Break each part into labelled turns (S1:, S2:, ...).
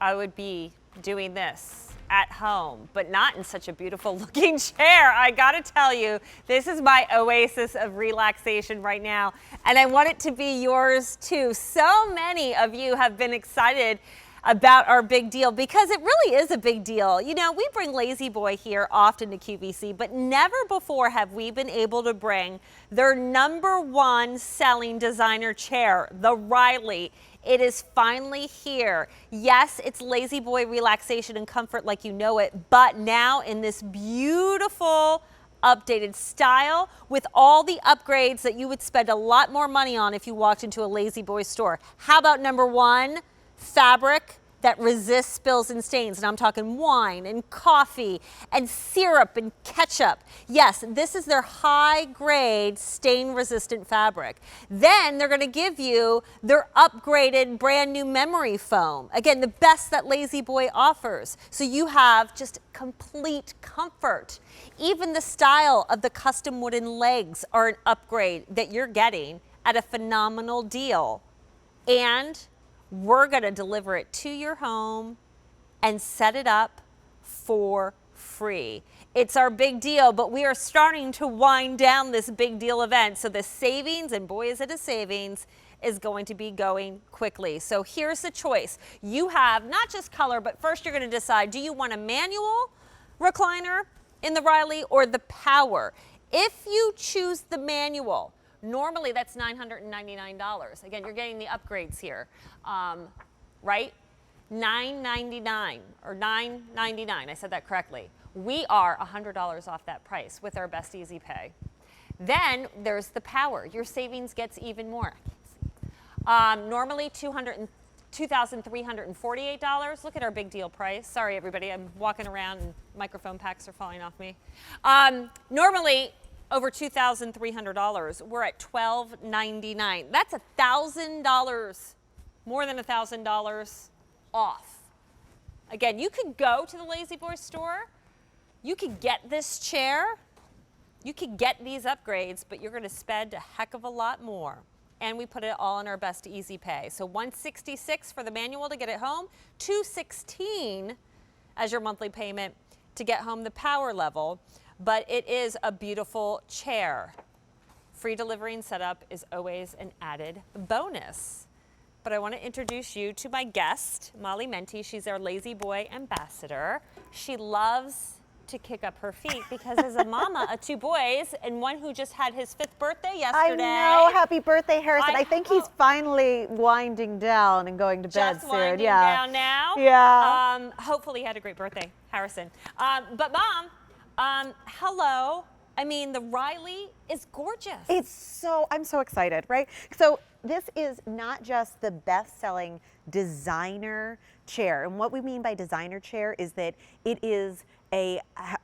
S1: I would be doing this at home, but not in such a beautiful looking chair. I gotta tell you, this is my oasis of relaxation right now, and I want it to be yours too. So many of you have been excited about our big deal because it really is a big deal. You know, we bring Lazy Boy here often to QVC, but never before have we been able to bring their #1 selling designer chair, the Riley. It is finally here. Yes, it's Lazy Boy relaxation and comfort like you know it, but now in this beautiful updated style with all the upgrades that you would spend a lot more money on if you walked into a Lazy Boy store. How about #1? Fabric that resists spills and stains. And I'm talking wine and coffee and syrup and ketchup. Yes, this is their high grade stain resistant fabric. Then they're gonna give you their upgraded brand new memory foam. Again, the best that Lazy Boy offers. So you have just complete comfort. Even the style of the custom wooden legs are an upgrade that you're getting at a phenomenal deal. And we're gonna deliver it to your home and set it up for free. It's our big deal, but we are starting to wind down this big deal event. So the savings, and boy is it a savings, is going to be going quickly. So here's the choice. You have not just color, but first you're gonna decide, do you want a manual recliner in the Riley or the power? If you choose the manual, normally that's $999. Again, you're getting the upgrades here, right? $999 or $999, I said that correctly. We are $100 off that price with our best easy pay. Then there's the power. Your savings gets even more. Normally $2,348. Look at our big deal price. Sorry, everybody, I'm walking around and microphone packs are falling off me. Normally, over $2,300. We're at $1,299. That's $1,000, more than $1,000 off. Again, you could go to the Lazy Boy store. You could get this chair. You could get these upgrades, but you're going to spend a heck of a lot more. And we put it all in our best easy pay. So $166 for the manual to get it home, $216 as your monthly payment to get home the power level. But it is a beautiful chair. Free delivery and setup is always an added bonus. But I want to introduce you to my guest, Molly Menti. She's our Lazy Boy ambassador. She loves to kick up her feet because as a mama of 2 boys and one who just had his 5th birthday yesterday.
S2: I know, happy birthday, Harrison. I think he's finally winding down and going to bed soon.
S1: Winding down now.
S2: Yeah.
S1: Hopefully he had a great birthday, Harrison. But Mom, hello. I mean, the Riley is gorgeous.
S2: I'm so excited, right? So this is not just the best-selling designer chair. And what we mean by designer chair is that it is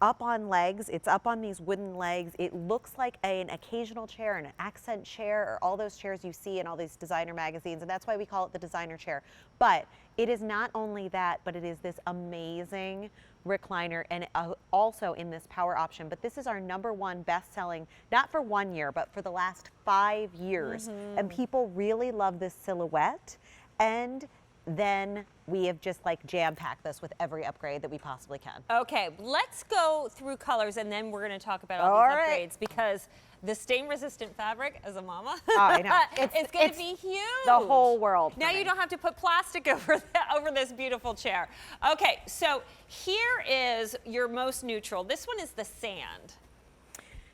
S2: up on legs. It's up on these wooden legs. It looks like an occasional chair, an accent chair, or all those chairs you see in all these designer magazines. And that's why we call it the designer chair. But it is not only that, but it is this amazing recliner and also in this power option. But this is our #1 best-selling, not for 1 year, but for the last 5 years. And people really love this silhouette. And then we have just like jam-packed this with every upgrade that we possibly can.
S1: Okay, let's go through colors and then we're going to talk about all these upgrades because the stain-resistant fabric as a mama,
S2: I know.
S1: it's going to be huge.
S2: The whole world.
S1: Now you don't have to put plastic over this beautiful chair. Okay, so here is your most neutral. This one is the sand.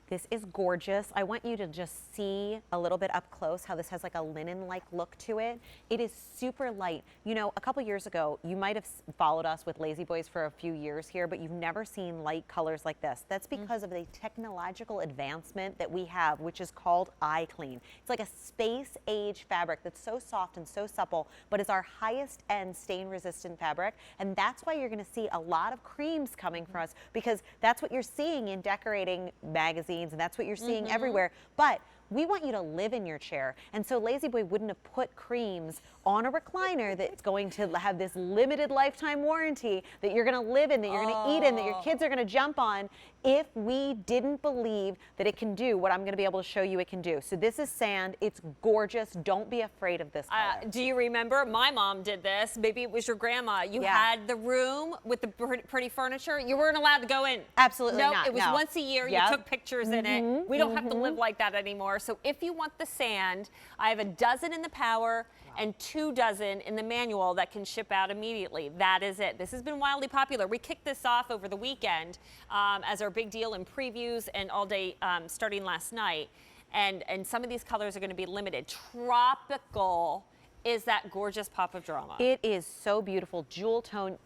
S2: This is gorgeous. I want you to just see a little bit up close how this has like a linen-like look to it. It is super light. You know, a couple years ago, you might have followed us with Lazy Boys for a few years here, but you've never seen light colors like this. That's because of the technological advancement that we have, which is called iClean. It's like a space-age fabric that's so soft and so supple, but it's our highest-end stain-resistant fabric, and that's why you're gonna see a lot of creams coming from us, because that's what you're seeing in decorating magazines, and that's what you're seeing everywhere. But we want you to live in your chair. And so Lazy Boy wouldn't have put creams on a recliner that's going to have this limited lifetime warranty that you're going to live in, that you're going to eat in, that your kids are going to jump on. if we didn't believe that it can do what I'm going to be able to show you it can do. So this is sand. It's gorgeous. Don't be afraid of this color.
S1: Do you remember? My mom did this. Maybe it was your grandma. You had the room with the pretty furniture. You weren't allowed to go in.
S2: Absolutely
S1: nope,
S2: not.
S1: It was once a year. You took pictures in it. We don't have to live like that anymore. So if you want the sand, I have a dozen in the Power and 2 dozen in the manual that can ship out immediately. That is it. This has been wildly popular. We kicked this off over the weekend as our big deal in previews and all day starting last night. And some of these colors are going to be limited. Tropical is that gorgeous pop of drama.
S2: It is so beautiful. Jewel tone.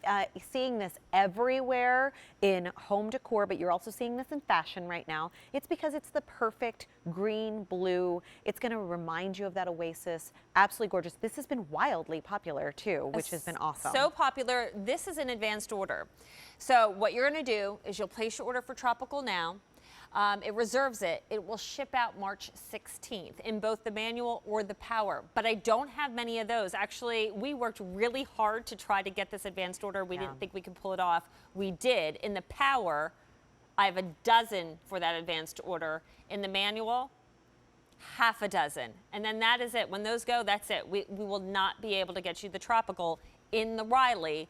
S2: Seeing this everywhere in home decor, but you're also seeing this in fashion right now. It's because it's the perfect green blue. It's going to remind you of that oasis. Absolutely gorgeous. This has been wildly popular too, which has been awesome.
S1: So popular. This is an advanced order. So what you're going to do is you'll place your order for Tropical now. It reserves it. It will ship out March 16th in both the manual or the Power. But I don't have many of those. Actually, we worked really hard to try to get this advanced order. We didn't think we could pull it off. We did. In the Power, I have a dozen for that advanced order. In the manual, half a dozen. And then that is it. When those go, that's it. We will not be able to get you the Tropical in the Riley,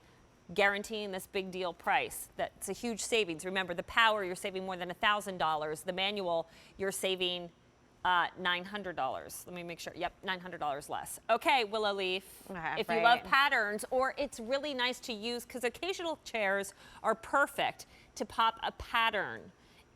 S1: guaranteeing this big deal price. That's a huge savings. Remember, the Power, you're saving more than $1,000. The manual, you're saving $900. Let me make sure. Yep, $900 less. Okay, Willow Leaf. If you love patterns, or it's really nice to use, because occasional chairs are perfect to pop a pattern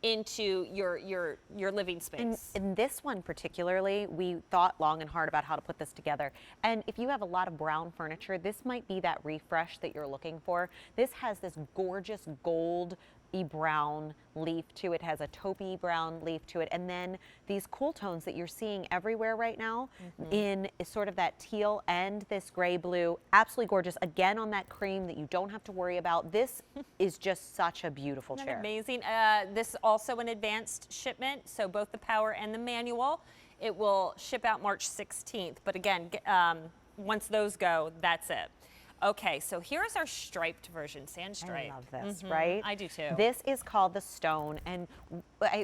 S1: into your living space.
S2: In this one particularly, we thought long and hard about how to put this together. And if you have a lot of brown furniture, this might be that refresh that you're looking for. This has this gorgeous gold brown leaf to it, has a taupey brown leaf to it, and then these cool tones that you're seeing everywhere right now in sort of that teal and this gray blue. Absolutely gorgeous. Again, on that cream that you don't have to worry about. This is just such a beautiful chair.
S1: Amazing. This is also an advanced shipment, so both the Power and the manual. It will ship out March 16th, but again, once those go, that's it. Okay, so here's our striped version, sand stripe.
S2: I love this, right?
S1: I do too.
S2: This is called the Stone, and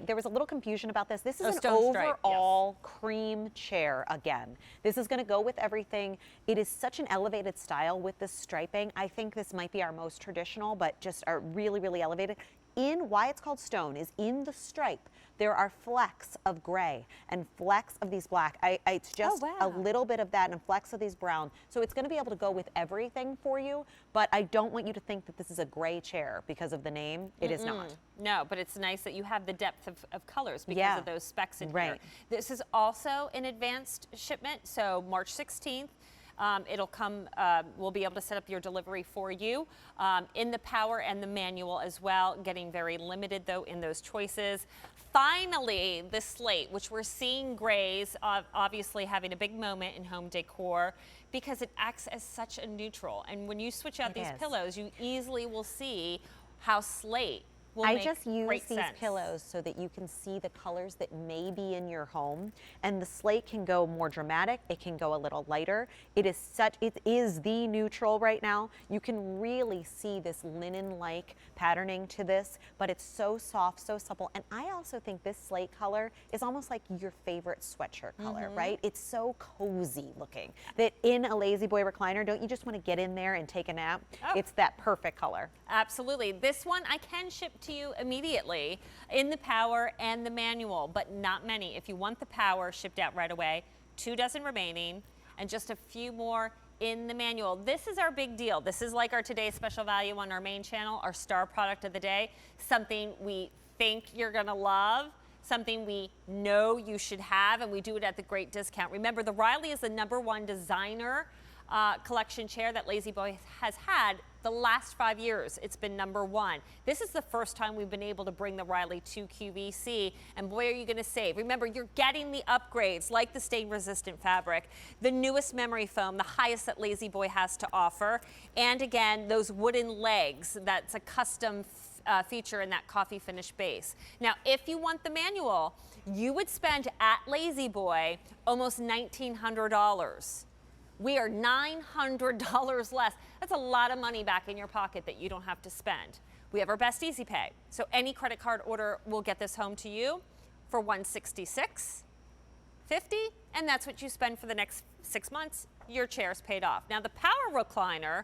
S2: there was a little confusion about this. This is an
S1: stone stripe,
S2: overall cream chair again. This is going to go with everything. It is such an elevated style with this striping. I think this might be our most traditional, but just are really, really elevated. Why it's called Stone is in the stripe, there are flecks of gray and flecks of these black. It's just a little bit of that and flecks of these brown. So it's going to be able to go with everything for you, but I don't want you to think that this is a gray chair because of the name. It is not.
S1: No, but it's nice that you have the depth of colors because of those specs in here. This is also an advanced shipment, so March 16th. It'll come, we'll be able to set up your delivery for you in the Power and the manual as well, getting very limited though in those choices. Finally, the slate, which we're seeing grays obviously having a big moment in home decor because it acts as such a neutral. And when you switch out these pillows, you easily will see how slate
S2: I just use these pillows so that you can see the colors that may be in your home. And the slate can go more dramatic. It can go a little lighter. It is the neutral right now. You can really see this linen-like patterning to this, but it's so soft, so supple. And I also think this slate color is almost like your favorite sweatshirt color, right? It's so cozy looking that in a Lazy Boy recliner, don't you just want to get in there and take a nap? It's that perfect color.
S1: Absolutely. This one I can ship to you immediately in the Power and the manual, but not many. If you want the Power shipped out right away, 2 dozen remaining and just a few more in the manual. This is our big deal. This is like our today's special value on our main channel, our star product of the day, something we think you're gonna love, something we know you should have, and we do it at the great discount. Remember, the Riley is the #1 designer collection chair that Lazy Boy has had the last 5 years. It's been #1. This is the first time we've been able to bring the Riley to QVC, and boy, are you gonna save. Remember, you're getting the upgrades like the stain-resistant fabric, the newest memory foam, the highest that Lazy Boy has to offer, and again, those wooden legs. That's a custom feature in that coffee finish base. Now, if you want the manual, you would spend at Lazy Boy almost $1,900. We are $900 less. That's a lot of money back in your pocket that you don't have to spend. We have our best easy pay. So any credit card order will get this home to you for $166.50, and that's what you spend for the next 6 months. Your chair's paid off. Now the power recliner,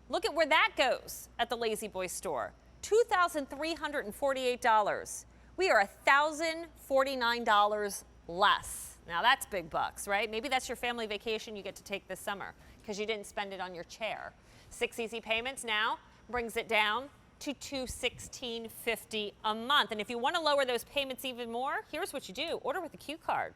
S1: look at where that goes at the Lazy Boy store. $2,348. We are $1,049 less. Now that's big bucks, right? Maybe that's your family vacation you get to take this summer because you didn't spend it on your chair. 6 easy payments now brings it down to $216.50 a month. And if you want to lower those payments even more, here's what you do. Order with a Q card.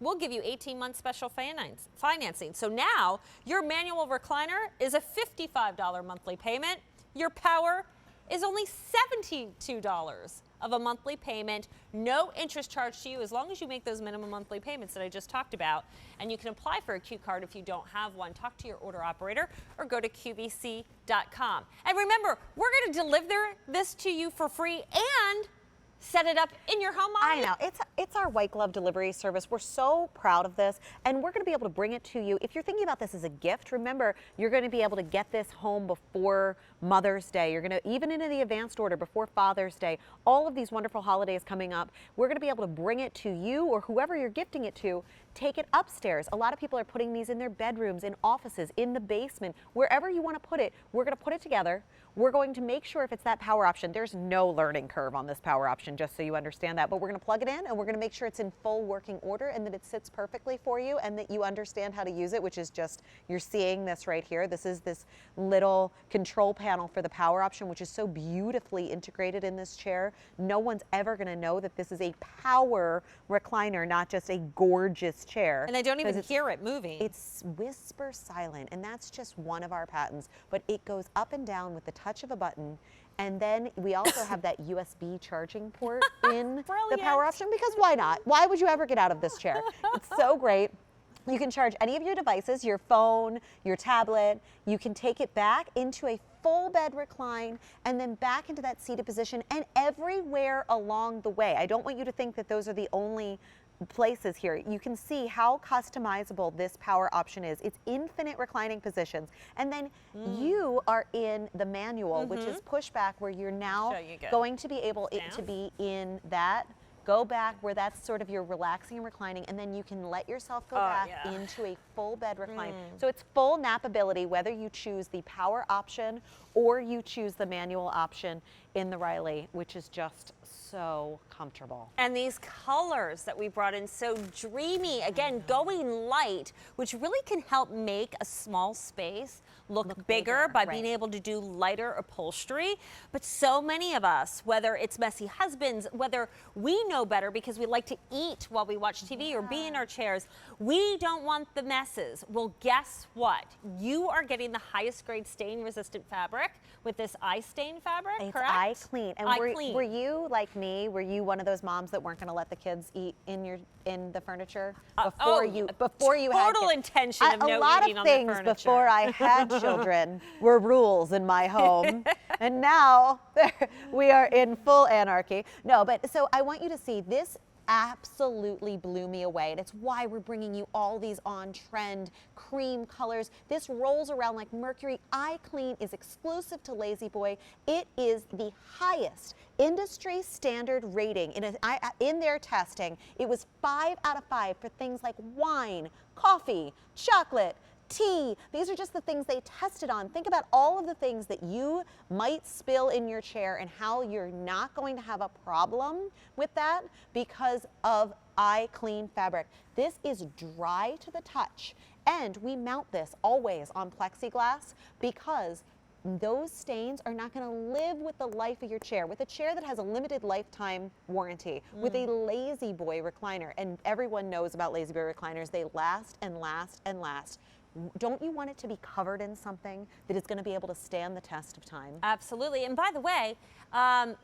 S1: We'll give you 18-month special financing. So now your manual recliner is a $55 monthly payment. Your power is only $72 of a monthly payment, no interest charged to you as long as you make those minimum monthly payments that I just talked about. And you can apply for a Q card if you don't have one. Talk to your order operator or go to QVC.com. And remember, we're going to deliver this to you for free and set it up in your home.
S2: I know, it's our white glove delivery service. We're so proud of this, and we're going to be able to bring it to you. If you're thinking about this as a gift, remember, you're going to be able to get this home before Mother's Day. You're going to, even into the advanced order, before Father's Day. All of these wonderful holidays coming up, we're going to be able to bring it to you or whoever you're gifting it to. Take it upstairs. A lot of people are putting these in their bedrooms, in offices, in the basement, wherever you want to put it. We're going to put it together. We're going to make sure if it's that power option, there's no learning curve on this power option, just so you understand that. But we're going to plug it in and we're going to make sure it's in full working order and that it sits perfectly for you and that you understand how to use it, which is just, you're seeing this right here. This is this little control panel for the power option, which is so beautifully integrated in this chair. No one's ever going to know that this is a power recliner, not just a gorgeous chair.
S1: And they don't even hear it moving.
S2: It's whisper silent, and that's just one of our patents. But it goes up and down with the touch of a button. And then we also have that USB charging port in the power option, because why not? Why would you ever get out of this chair? It's so great. You can charge any of your devices, your phone, your tablet. You can take it back into a full bed recline and then back into that seated position and everywhere along the way. I don't want you to think that those are the only places here. You can see how customizable this power option is. It's infinite reclining positions. And then you are in the manual, which is pushback, where you're now going to be able to be in that. Go back where that's sort of your relaxing and reclining, and then you can let yourself go back into a full bed recline. So it's full nappability, whether you choose the power option or you choose the manual option in the Riley, which is just so comfortable.
S1: And these colors that we brought in, so dreamy, again, going light, which really can help make a small space look bigger by being able to do lighter upholstery. But so many of us, whether it's messy husbands, whether we know better because we like to eat while we watch TV or be in our chairs, we don't want the messes. Well, guess what? You are getting the highest grade stain resistant fabric with this eye stain fabric,
S2: it's
S1: correct?
S2: Eye clean. And were you like me? Were you one of those moms that weren't going to let the kids eat in the furniture before you had
S1: total intention of no eating on the furniture?
S2: A lot of things before I had children were rules in my home, and now we are in full anarchy. No, but so I want you to see this. Absolutely blew me away, and it's why we're bringing you all these on-trend cream colors. This rolls around like mercury. Eye Clean is exclusive to Lazy Boy. It is the highest industry standard rating in their testing. It was 5 out of 5 for things like wine, coffee, chocolate, tea. These are just the things they tested on. Think about all of the things that you might spill in your chair and how you're not going to have a problem with that because of Eye Clean fabric. This is dry to the touch, and we mount this always on plexiglass because those stains are not going to live with the life of your chair. With a chair that has a limited lifetime warranty, with a Lazy Boy recliner, and everyone knows about Lazy Boy recliners, they last and last and last. Don't you want it to be covered in something that is going to be able to stand the test of time?
S1: Absolutely. And by the way,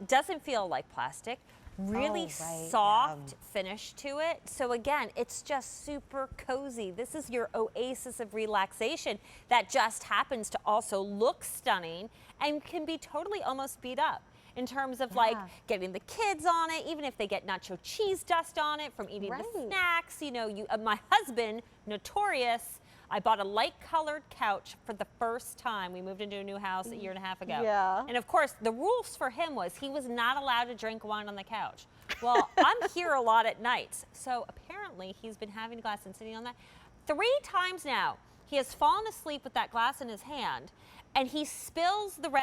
S1: doesn't feel like plastic. Really soft finish to it. So again, it's just super cozy. This is your oasis of relaxation that just happens to also look stunning and can be totally almost beat up in terms of like getting the kids on it, even if they get nacho cheese dust on it from eating the snacks. You know, my husband, notorious I bought a light colored couch for the first time. We moved into a new house a year and a half ago.
S2: Yeah.
S1: And of course, the rules for him was he was not allowed to drink wine on the couch. Well, I'm here a lot at nights, so apparently he's been having a glass and sitting on that. 3 times now, he has fallen asleep with that glass in his hand, and he spills the